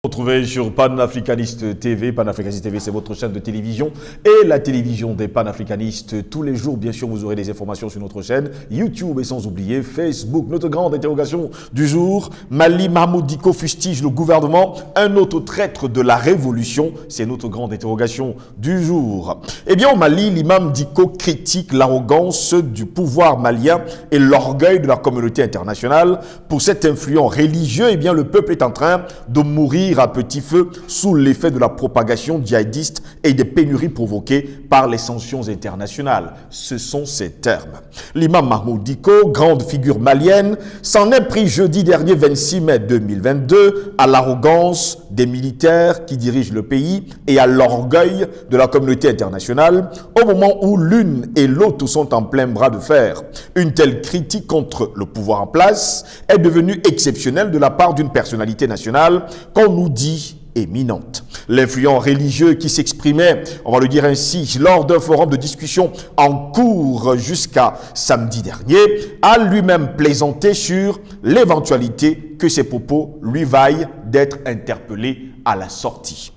Retrouvez sur Panafricaniste TV. Panafricaniste TV, c'est votre chaîne de télévision et la télévision des panafricanistes. Tous les jours, bien sûr, vous aurez des informations sur notre chaîne YouTube et sans oublier Facebook. Notre grande interrogation du jour, Mali Mahmoud Dicko fustige le gouvernement, un autre traître de la révolution. C'est notre grande interrogation du jour. Eh bien, au Mali, l'imam Dicko critique l'arrogance du pouvoir malien et l'orgueil de la communauté internationale. Pour cet influent religieux, eh bien, le peuple est en train de mourir à petit feu sous l'effet de la propagation djihadiste et des pénuries provoquées par les sanctions internationales. Ce sont ces termes. L'imam Mahmoud Dicko, grande figure malienne, s'en est pris jeudi dernier 26 mai 2022 à l'arrogance des militaires qui dirigent le pays et à l'orgueil de la communauté internationale au moment où l'une et l'autre sont en plein bras de fer. Une telle critique contre le pouvoir en place est devenue exceptionnelle de la part d'une personnalité nationale qu'on nous dit éminente. L'influent religieux qui s'exprimait, on va le dire ainsi, lors d'un forum de discussion en cours jusqu'à samedi dernier, a lui-même plaisanté sur l'éventualité que ses propos lui vaillent d'être interpellé à la sortie.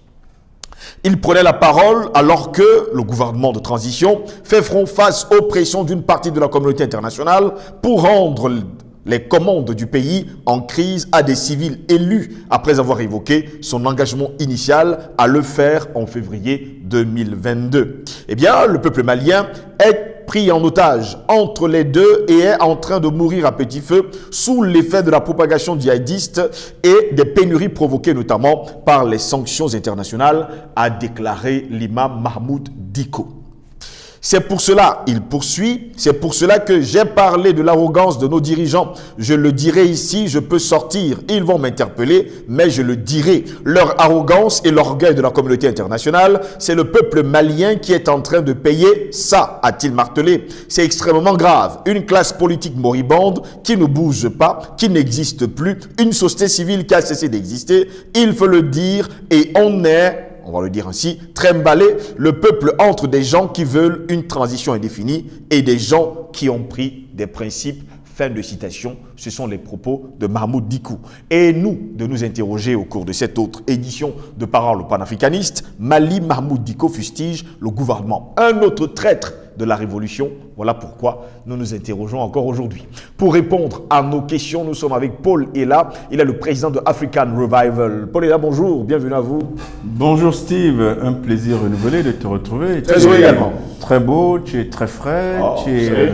Il prenait la parole alors que le gouvernement de transition fait front face aux pressions d'une partie de la communauté internationale pour rendre les commandes du pays en crise à des civils élus après avoir évoqué son engagement initial à le faire en février 2022. Eh bien, le peuple malien est pris en otage entre les deux et est en train de mourir à petit feu sous l'effet de la propagation djihadiste et des pénuries provoquées notamment par les sanctions internationales, a déclaré l'imam Mahmoud Dicko. C'est pour cela, il poursuit, c'est pour cela que j'ai parlé de l'arrogance de nos dirigeants. Je le dirai ici, je peux sortir, ils vont m'interpeller, mais je le dirai. Leur arrogance et l'orgueil de la communauté internationale, c'est le peuple malien qui est en train de payer ça, a-t-il martelé. C'est extrêmement grave. Une classe politique moribonde qui ne bouge pas, qui n'existe plus, une société civile qui a cessé d'exister, il faut le dire, et on va le dire ainsi, trimballer le peuple entre des gens qui veulent une transition indéfinie et des gens qui ont pris des principes. Fin de citation, ce sont les propos de Mahmoud Dicko. Et nous, de nous interroger au cours de cette autre édition de Parole panafricaniste, Mali Mahmoud Dicko fustige le gouvernement. Un autre traître de la révolution. Voilà pourquoi nous nous interrogeons encore aujourd'hui. Pour répondre à nos questions, nous sommes avec Paul Ella. Il est le président de African Revival. Paul Ella, bonjour, bienvenue à vous. Bonjour Steve, un plaisir renouvelé de te retrouver. Très heureux également. Très beau, tu es très frais, tu es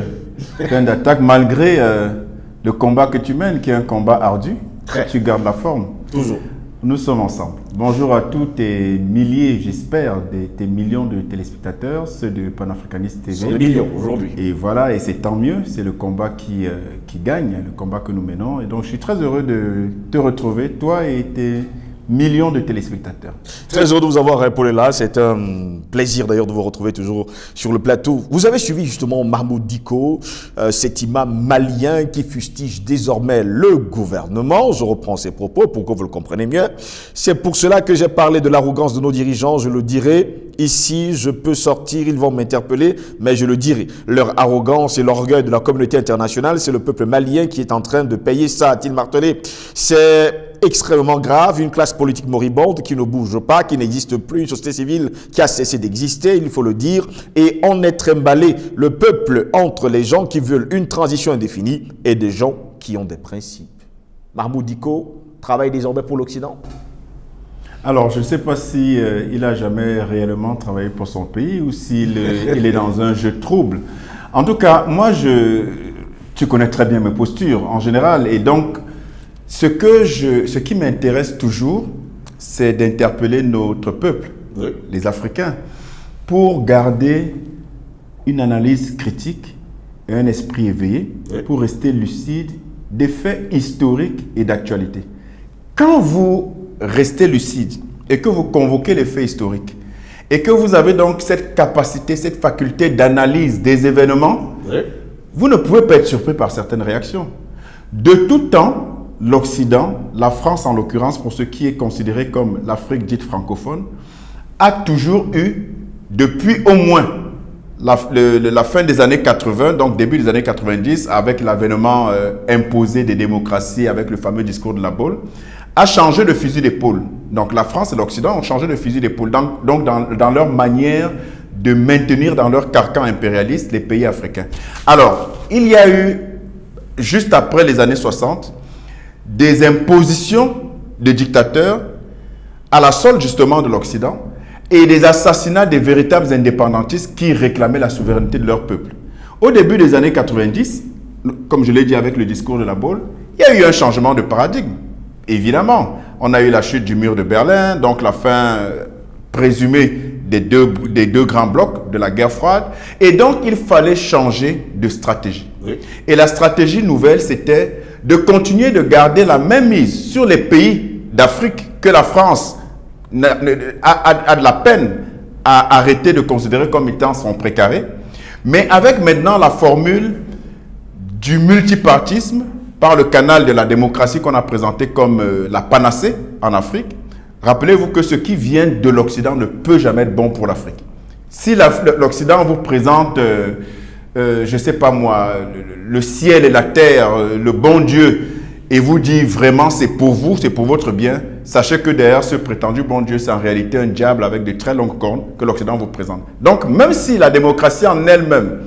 plein d'attaques malgré le combat que tu mènes, qui est un combat ardu. Tu gardes la forme. Toujours. Nous sommes ensemble. Bonjour à tous tes milliers, j'espère, tes millions de téléspectateurs, ceux de Panafricaniste TV. Ce sont des millions aujourd'hui. Et voilà, et c'est tant mieux, c'est le combat qui gagne, le combat que nous menons. Et donc, je suis très heureux de te retrouver, toi et tes millions de téléspectateurs. Très heureux de vous avoir, Paul Ella. C'est un plaisir d'ailleurs de vous retrouver toujours sur le plateau. Vous avez suivi justement Mahmoud Dicko, cet imam malien qui fustige désormais le gouvernement. Je reprends ses propos pour que vous le compreniez mieux. C'est pour cela que j'ai parlé de l'arrogance de nos dirigeants. Je le dirai ici, je peux sortir, ils vont m'interpeller, mais je le dirai. Leur arrogance et l'orgueil de la communauté internationale, c'est le peuple malien qui est en train de payer ça, a-t-il martelé. C'est extrêmement grave, une classe politique moribonde qui ne bouge pas, qui n'existe plus, une société civile qui a cessé d'exister, il faut le dire, et on est trimballé le peuple entre les gens qui veulent une transition indéfinie et des gens qui ont des principes. Mahmoud Dicko travaille désormais pour l'Occident? Alors, je ne sais pas si il a jamais réellement travaillé pour son pays ou s'il il est dans un jeu trouble. En tout cas, moi, tu connais très bien mes postures en général, et donc ce qui m'intéresse toujours, c'est d'interpeller notre peuple, oui, les Africains, pour garder une analyse critique et un esprit éveillé, oui, pour rester lucide des faits historiques et d'actualité. Quand vous restez lucide et que vous convoquez les faits historiques et que vous avez donc cette capacité, cette faculté d'analyse des événements, oui, vous ne pouvez pas être surpris par certaines réactions. De tout temps, l'Occident, la France en l'occurrence, pour ce qui est considéré comme l'Afrique dite francophone, a toujours eu, depuis au moins la fin des années 80, donc début des années 90, avec l'avènement imposé des démocraties, avec le fameux discours de la Baule, a changé de fusil d'épaule Donc la France et l'Occident ont changé de fusil d'épaule. Donc dans leur manière de maintenir dans leur carcan impérialiste les pays africains. Alors, il y a eu, juste après les années 60, des impositions de dictateurs à la solde justement de l'Occident et des assassinats des véritables indépendantistes qui réclamaient la souveraineté de leur peuple. Au début des années 90, comme je l'ai dit avec le discours de La Baule, il y a eu un changement de paradigme. Évidemment, on a eu la chute du mur de Berlin, donc la fin présumée des deux grands blocs de la guerre froide. Et donc, il fallait changer de stratégie. Oui. Et la stratégie nouvelle, c'était de continuer de garder la même mise sur les pays d'Afrique que la France a de la peine à arrêter de considérer comme étant son précaré, mais avec maintenant la formule du multipartisme par le canal de la démocratie qu'on a présenté comme la panacée en Afrique. Rappelez-vous que ce qui vient de l'Occident ne peut jamais être bon pour l'Afrique. Si l'Occident vous présente, je ne sais pas moi, le ciel et la terre, le bon Dieu, et vous dit vraiment c'est pour vous, c'est pour votre bien, sachez que derrière ce prétendu bon Dieu, c'est en réalité un diable avec de très longues cornes que l'Occident vous présente. Donc même si la démocratie en elle-même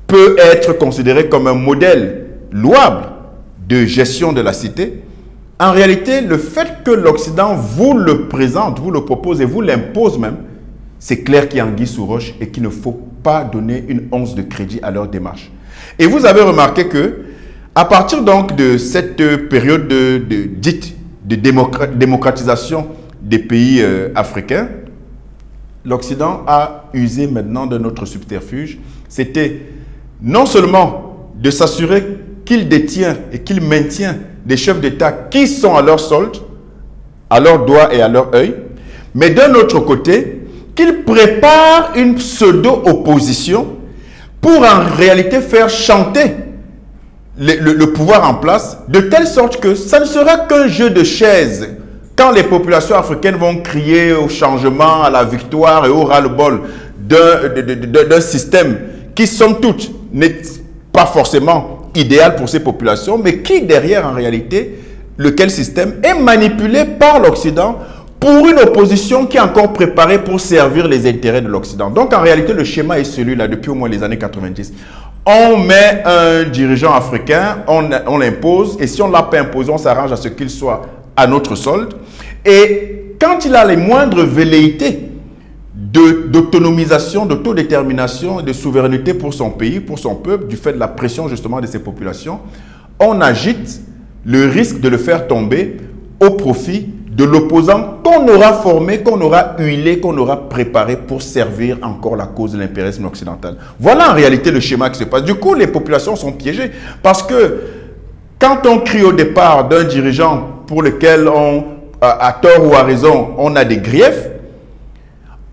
peut être considérée comme un modèle louable de gestion de la cité, en réalité, le fait que l'Occident vous le présente, vous le propose et vous l'impose même, c'est clair qu'il y a anguille sous roche et qu'il ne faut pas donner une once de crédit à leur démarche. Et vous avez remarqué que, à partir donc de cette période dite de démocratisation des pays africains, l'Occident a usé maintenant de notre subterfuge. C'était non seulement de s'assurer qu'il détient et qu'il maintient des chefs d'État qui sont à leur solde, à leurs doigts et à leur œil, mais d'un autre côté, qu'il prépare une pseudo-opposition pour en réalité faire chanter le pouvoir en place, de telle sorte que ça ne sera qu'un jeu de chaises quand les populations africaines vont crier au changement, à la victoire et au ras-le-bol d'un système qui, somme toute, n'est pas forcément idéal pour ces populations, mais qui derrière en réalité, lequel système est manipulé par l'Occident pour une opposition qui est encore préparée pour servir les intérêts de l'Occident. Donc en réalité, le schéma est celui-là depuis au moins les années 90. On met un dirigeant africain, on l'impose, et si on ne l'a pas imposé, on s'arrange à ce qu'il soit à notre solde. Et quand il a les moindres velléités d'autonomisation, d'autodétermination et de souveraineté pour son pays, pour son peuple, du fait de la pression justement de ces populations, on agite le risque de le faire tomber au profit de l'opposant qu'on aura formé, qu'on aura huilé, qu'on aura préparé pour servir encore la cause de l'impérialisme occidental. Voilà en réalité le schéma qui se passe. Du coup, les populations sont piégées parce que quand on crie au départ d'un dirigeant pour lequel à tort ou à raison, on a des griefs,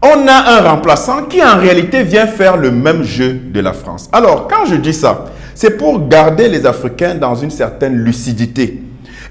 on a un remplaçant qui en réalité vient faire le même jeu de la France. Alors, quand je dis ça, c'est pour garder les Africains dans une certaine lucidité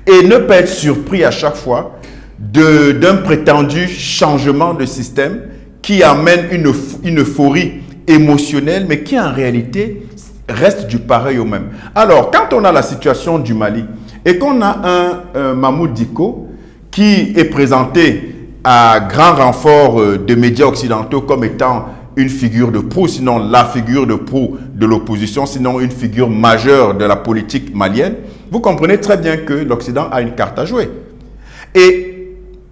et ne pas être surpris à chaque fois d'un prétendu changement de système qui amène une euphorie émotionnelle, mais qui en réalité reste du pareil au même. Alors, quand on a la situation du Mali et qu'on a un Mahmoud Dicko qui est présenté à grand renfort de médias occidentaux comme étant une figure de proue, sinon la figure de proue de l'opposition, sinon une figure majeure de la politique malienne, vous comprenez très bien que l'Occident a une carte à jouer. Et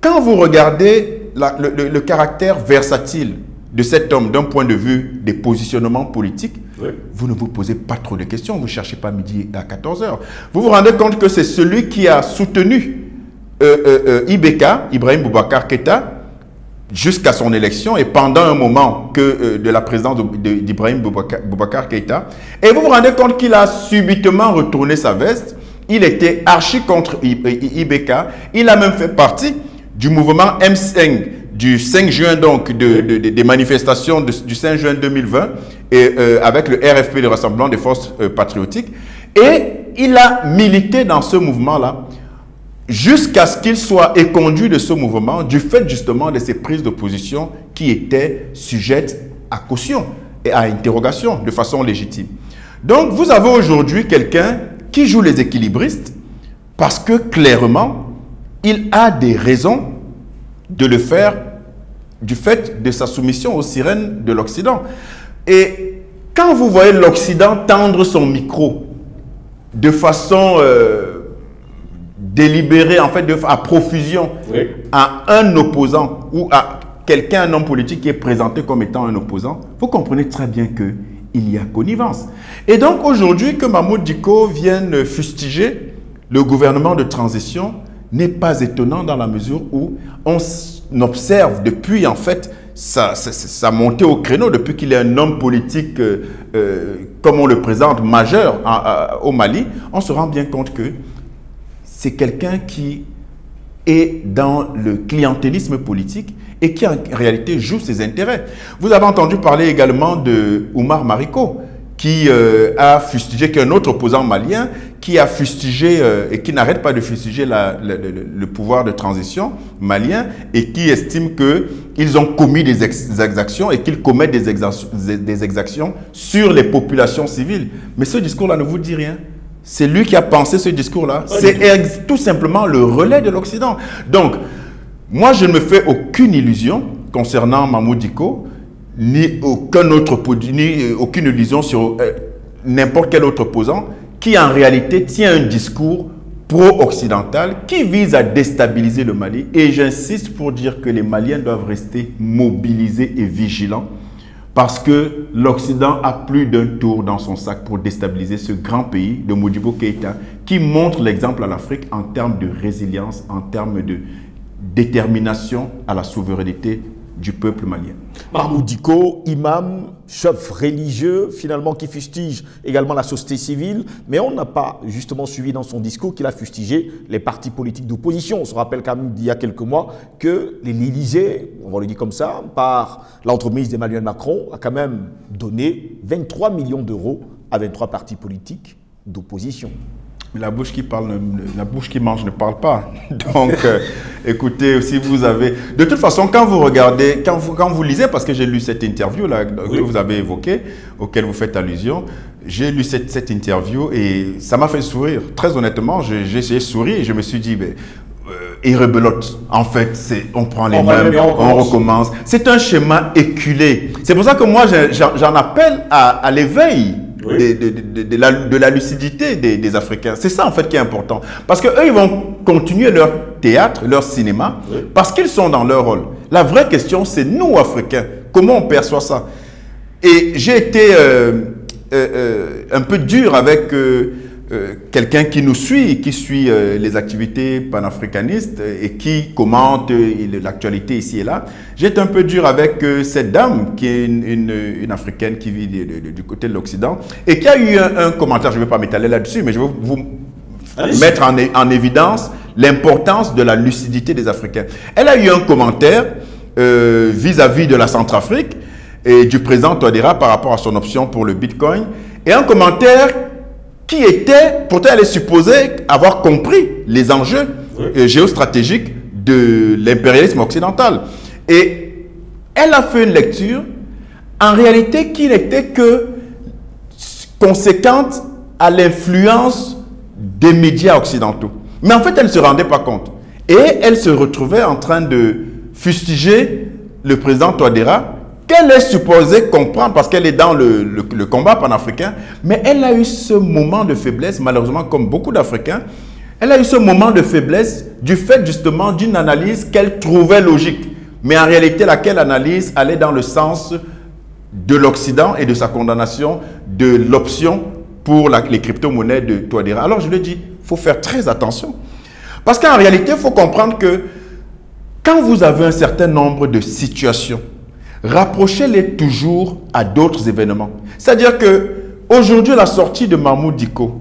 quand vous regardez le caractère versatile de cet homme d'un point de vue des positionnements politiques, oui, vous ne vous posez pas trop de questions, vous ne cherchez pas midi à 14 h. Vous vous rendez compte que c'est celui qui a soutenu IBK, Ibrahim Boubacar Keïta, jusqu'à son élection et pendant un moment de la présidence d'Ibrahim Boubacar Keïta. Et vous vous rendez compte qu'il a subitement retourné sa veste. Il était archi contre IBK. Il a même fait partie du mouvement M5 du 5 juin, donc des manifestations du 5 juin 2020 et, avec le RFP, le Rassemblement des Forces Patriotiques. Et il a milité dans ce mouvement-là jusqu'à ce qu'il soit éconduit de ce mouvement du fait justement de ses prises de position qui étaient sujettes à caution et à interrogation de façon légitime. Donc vous avez aujourd'hui quelqu'un qui joue les équilibristes parce que clairement, il a des raisons de le faire du fait de sa soumission aux sirènes de l'Occident. Et quand vous voyez l'Occident tendre son micro de façon délibérée, en fait, à profusion, oui, à un opposant ou à quelqu'un, un homme politique qui est présenté comme étant un opposant, vous comprenez très bien qu'il y a connivence. Et donc aujourd'hui, que Mamoud Dicko vienne fustiger le gouvernement de transition n'est pas étonnant dans la mesure où on observe depuis en fait sa montée au créneau, depuis qu'il est un homme politique comme on le présente, majeur au Mali, on se rend bien compte que c'est quelqu'un qui est dans le clientélisme politique et qui en réalité joue ses intérêts. Vous avez entendu parler également de Oumar Mariko, qui a fustigé, qui est un autre opposant malien, qui a fustigé et qui n'arrête pas de fustiger le pouvoir de transition malien et qui estime qu'ils ont commis des exactions et qu'ils commettent des exactions sur les populations civiles. Mais ce discours-là ne vous dit rien. C'est lui qui a pensé ce discours-là. C'est tout simplement le relais de l'Occident. Donc, moi, je ne me fais aucune illusion concernant Mamoud Dicko, ni aucune illusion sur n'importe quel autre opposant qui en réalité tient un discours pro-occidental qui vise à déstabiliser le Mali. Et j'insiste pour dire que les Maliens doivent rester mobilisés et vigilants parce que l'Occident a plus d'un tour dans son sac pour déstabiliser ce grand pays de Modibo Keïta qui montre l'exemple à l'Afrique en termes de résilience, en termes de détermination à la souveraineté du peuple malien. Mamoud Dicko, imam, chef religieux, finalement qui fustige également la société civile, mais on n'a pas justement suivi dans son discours qu'il a fustigé les partis politiques d'opposition. On se rappelle quand même d'il y a quelques mois que l'Élysée, on va le dire comme ça, par l'entremise d'Emmanuel Macron, a quand même donné 23 millions d'euros à 23 partis politiques d'opposition. Mais la bouche qui parle, la bouche qui mange ne parle pas. Donc, écoutez, si vous avez... De toute façon, quand vous regardez, quand vous lisez, parce que j'ai lu cette interview-là que vous avez évoquée, auquel vous faites allusion, j'ai lu cette interview et ça m'a fait sourire. Très honnêtement, j'ai souri et je me suis dit, et rebelote. En fait, on prend les mêmes, on recommence. C'est un schéma éculé. C'est pour ça que moi, j'en appelle à l'éveil. Oui. De la lucidité des Africains. C'est ça en fait qui est important. Parce qu'eux, ils vont continuer leur théâtre, leur cinéma, oui, parce qu'ils sont dans leur rôle. La vraie question, c'est nous, Africains, comment on perçoit ça? Et j'ai été un peu dur avec quelqu'un qui nous suit, qui suit les activités panafricanistes et qui commente l'actualité ici et là. J'ai été un peu dur avec cette dame qui est une Africaine qui vit du côté de l'Occident et qui a eu un commentaire, je ne vais pas m'étaler là-dessus, mais je vais vous mettre en évidence l'importance de la lucidité des Africains. Elle a eu un commentaire vis-à-vis de la Centrafrique et du président Touadéra par rapport à son option pour le Bitcoin et un commentaire qui était, pourtant elle est supposée avoir compris les enjeux géostratégiques de l'impérialisme occidental. Et elle a fait une lecture, en réalité, qui n'était que conséquente à l'influence des médias occidentaux. Mais en fait, elle ne se rendait pas compte. Et elle se retrouvait en train de fustiger le président Touadéra, qu'elle est supposée comprendre parce qu'elle est dans le combat panafricain, mais elle a eu ce moment de faiblesse, malheureusement comme beaucoup d'Africains, elle a eu ce moment de faiblesse du fait justement d'une analyse qu'elle trouvait logique, mais en réalité laquelle analyse allait dans le sens de l'Occident et de sa condamnation de l'option pour les crypto-monnaies de Touadéra. Alors je lui dis, il faut faire très attention, parce qu'en réalité, il faut comprendre que quand vous avez un certain nombre de situations, rapprochez-les toujours à d'autres événements. C'est-à-dire que aujourd'hui, la sortie de Mamoud Dicko,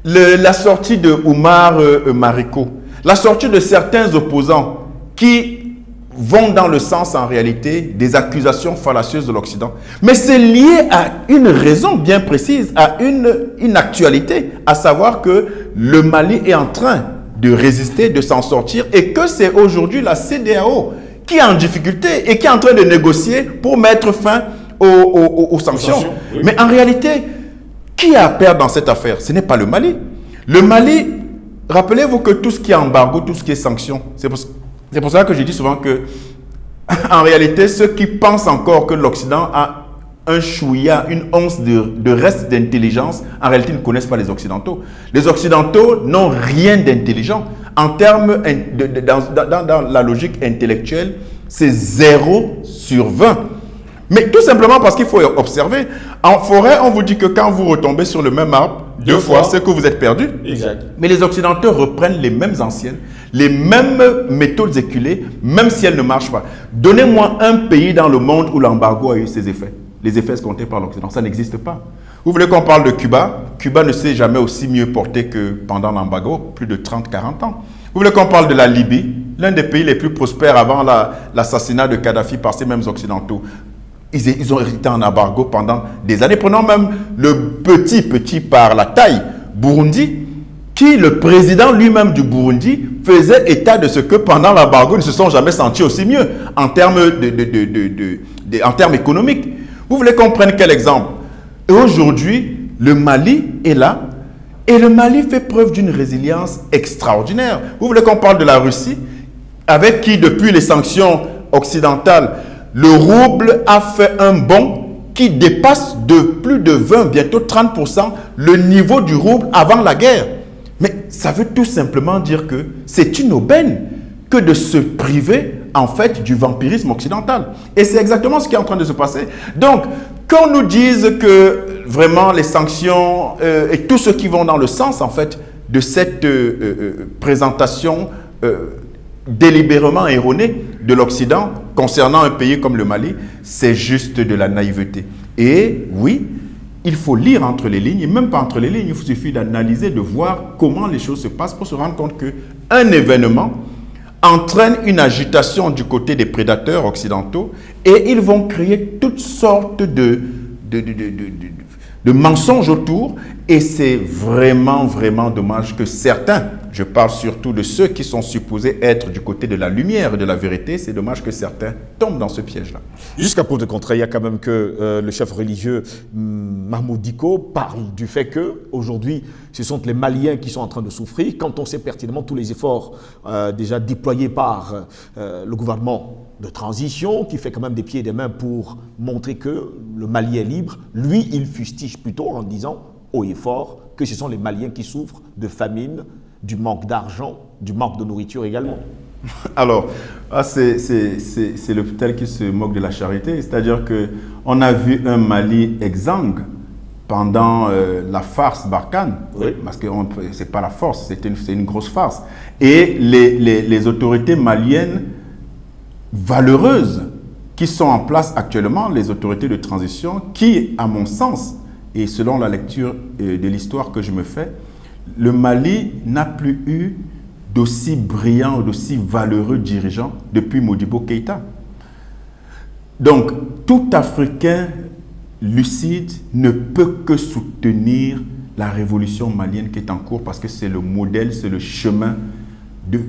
la sortie de Oumar Mariko, la sortie de certains opposants qui vont dans le sens en réalité des accusations fallacieuses de l'Occident. Mais c'est lié à une raison bien précise, à une actualité, à savoir que le Mali est en train de résister, de s'en sortir et que c'est aujourd'hui la CEDEAO qui est en difficulté et qui est en train de négocier pour mettre fin aux sanctions. Oui. Mais en réalité, qui a à perdre dans cette affaire? Ce n'est pas le Mali. Le Mali Rappelez-vous que tout ce qui est embargo, tout ce qui est sanction, c'est pour ça que je dis souvent que, en réalité, ceux qui pensent encore que l'Occident a un chouïa, une once de reste d'intelligence, en réalité, ils ne connaissent pas les Occidentaux. Les Occidentaux n'ont rien d'intelligent. En termes, dans la logique intellectuelle, c'est 0 sur 20. Mais tout simplement parce qu'il faut observer. En forêt, on vous dit que quand vous retombez sur le même arbre, deux fois, c'est que vous êtes perdu. Exact. Mais les Occidentaux reprennent les mêmes anciennes, les mêmes méthodes éculées, même si elles ne marchent pas. Donnez-moi un pays dans le monde où l'embargo a eu ses effets. Les effets escomptés par l'Occident, ça n'existe pas. Vous voulez qu'on parle de Cuba? Cuba ne s'est jamais aussi mieux porté que pendant l'embargo, plus de 30-40 ans. Vous voulez qu'on parle de la Libye? L'un des pays les plus prospères avant l'assassinat de Kadhafi par ces mêmes Occidentaux. Ils ont été en embargo pendant des années. Prenons même le petit par la taille, Burundi, qui le président lui-même du Burundi faisait état de ce que pendant l'embargo, ils ne se sont jamais sentis aussi mieux en termes, en termes économiques. Vous voulez qu'on prenne quel exemple? Et aujourd'hui, le Mali est là et le Mali fait preuve d'une résilience extraordinaire. Vous voulez qu'on parle de la Russie, avec qui, depuis les sanctions occidentales, le rouble a fait un bond qui dépasse de plus de 20, bientôt 30% le niveau du rouble avant la guerre. Mais ça veut tout simplement dire que c'est une aubaine que de se priver en fait du vampirisme occidental. Et c'est exactement ce qui est en train de se passer. Donc, qu'on nous dise que vraiment les sanctions et tous ceux qui vont dans le sens en fait de cette présentation délibérément erronée de l'Occident concernant un pays comme le Mali, c'est juste de la naïveté. Et oui, il faut lire entre les lignes, et même pas entre les lignes, il suffit d'analyser, de voir comment les choses se passent pour se rendre compte qu'un événement entraîne une agitation du côté des prédateurs occidentaux et ils vont créer toutes sortes de mensonges autour et c'est vraiment, vraiment dommage que certains, je parle surtout de ceux qui sont supposés être du côté de la lumière et de la vérité, c'est dommage que certains tombent dans ce piège-là. Jusqu'à preuve de contraire, il y a quand même que le chef religieux Mahmoud Dicko parle du fait que aujourd'hui, ce sont les Maliens qui sont en train de souffrir, quand on sait pertinemment tous les efforts déjà déployés par le gouvernement de transition, qui fait quand même des pieds et des mains pour montrer que le Mali est libre. Lui, il fustige plutôt en disant haut et fort que ce sont les Maliens qui souffrent de famine, du manque d'argent, du manque de nourriture également. Alors, c'est le tel qui se moque de la charité, c'est-à-dire qu'on a vu un Mali exsangue pendant la farce Barkhane, oui. Parce que ce n'est pas la force, c'est une grosse farce. Et les autorités maliennes valeureuses qui sont en place actuellement, les autorités de transition, qui, à mon sens, et selon la lecture de l'histoire que je me fais, le Mali n'a plus eu d'aussi brillant, d'aussi valeureux dirigeants depuis Modibo Keïta. Donc, tout Africain lucide ne peut que soutenir la révolution malienne qui est en cours parce que c'est le modèle, c'est le chemin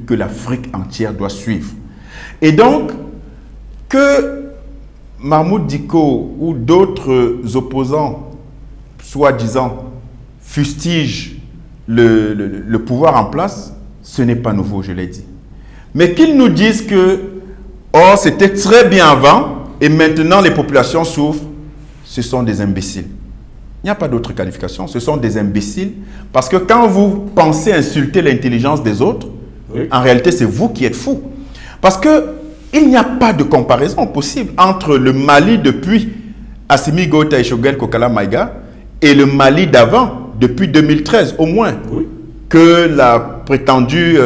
que l'Afrique entière doit suivre. Et donc, que Mahmoud Dicko ou d'autres opposants, soi-disant, fustigent le pouvoir en place, ce n'est pas nouveau, je l'ai dit. Mais qu'ils nous disent que, oh, c'était très bien avant et maintenant les populations souffrent, ce sont des imbéciles. Il n'y a pas d'autre qualification, ce sont des imbéciles parce que quand vous pensez insulter l'intelligence des autres, oui. En réalité, c'est vous qui êtes fous. Parce qu'il n'y a pas de comparaison possible entre le Mali depuis Assimi Goïta et Choguel Kokala Maïga et le Mali d'avant, depuis 2013 au moins, oui. Que la prétendue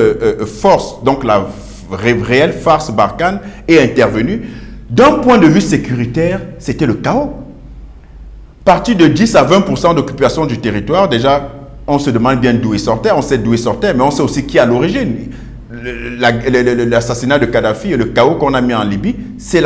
force, donc la réelle farce Barkhane est intervenue. D'un point de vue sécuritaire, c'était le chaos. Parti de 10 à 20% d'occupation du territoire, déjà, on se demande bien d'où il sortait, on sait d'où il sortait, mais on sait aussi qui est à l'origine. L'assassinat de Kadhafi et le chaos qu'on a mis en Libye, c'est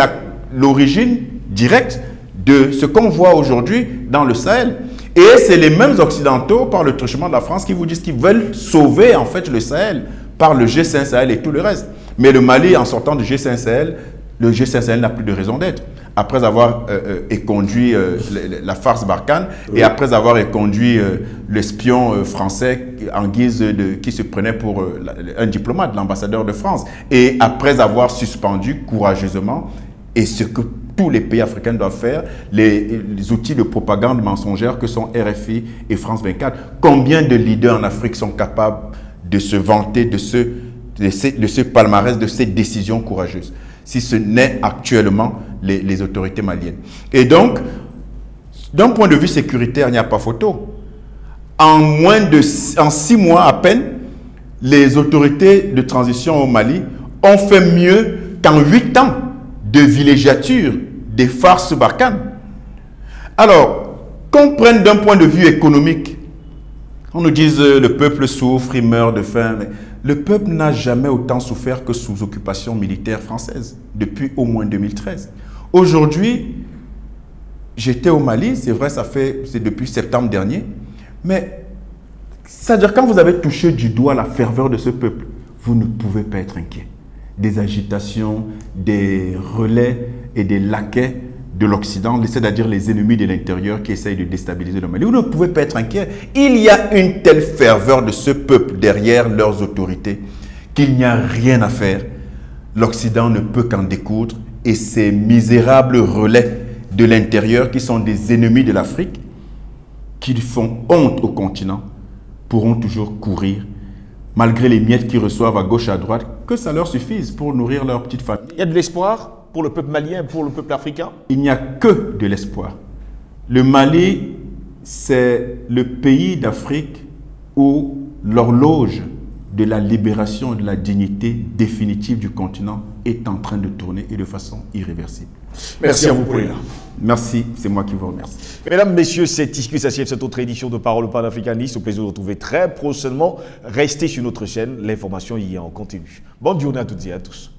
l'origine directe de ce qu'on voit aujourd'hui dans le Sahel. Et c'est les mêmes Occidentaux, par le truchement de la France, qui vous disent qu'ils veulent sauver en fait le Sahel par le G5 Sahel et tout le reste. Mais le Mali, en sortant du G5 Sahel, le G5 Sahel n'a plus de raison d'être. après avoir éconduit la farce Barkhane, et après avoir éconduit l'espion français en guise qui se prenait pour un diplomate, l'ambassadeur de France, et après avoir suspendu courageusement, et ce que tous les pays africains doivent faire, les outils de propagande mensongère que sont RFI et France 24. Combien de leaders en Afrique sont capables de se vanter de ce palmarès, de ces décisions courageuses, si ce n'est actuellement les autorités maliennes? Et donc, d'un point de vue sécuritaire, il n'y a pas photo. En 6 mois à peine, les autorités de transition au Mali ont fait mieux qu'en 8 ans de villégiature des farces Barkhane. Alors, qu'on prenne d'un point de vue économique, on nous dise le peuple souffre, il meurt de faim, mais le peuple n'a jamais autant souffert que sous occupation militaire française, depuis au moins 2013. Aujourd'hui, j'étais au Mali, c'est vrai, c'est depuis septembre dernier, mais c'est-à-dire quand vous avez touché du doigt la ferveur de ce peuple, vous ne pouvez pas être inquiet. Des agitations, des relais et des laquais de l'Occident, c'est-à-dire les ennemis de l'intérieur qui essayent de déstabiliser le Mali. Vous ne pouvez pas être inquiet. Il y a une telle ferveur de ce peuple derrière leurs autorités qu'il n'y a rien à faire. L'Occident ne peut qu'en découdre, et ces misérables relais de l'intérieur qui sont des ennemis de l'Afrique, qui font honte au continent, pourront toujours courir malgré les miettes qu'ils reçoivent à gauche et à droite, que ça leur suffise pour nourrir leur petite famille. Il y a de l'espoir pour le peuple malien, pour le peuple africain? Il n'y a que de l'espoir. Le Mali, c'est le pays d'Afrique où l'horloge de la libération et de la dignité définitive du continent est en train de tourner, et de façon irréversible. Merci à vous, Paulina. Merci, c'est moi qui vous remercie. Mesdames, Messieurs, c'est ici que s'achève cette autre édition de Parole panafricaniste. Au plaisir de vous retrouver très prochainement. Restez sur notre chaîne, l'information y est en continu. Bonne journée à toutes et à tous.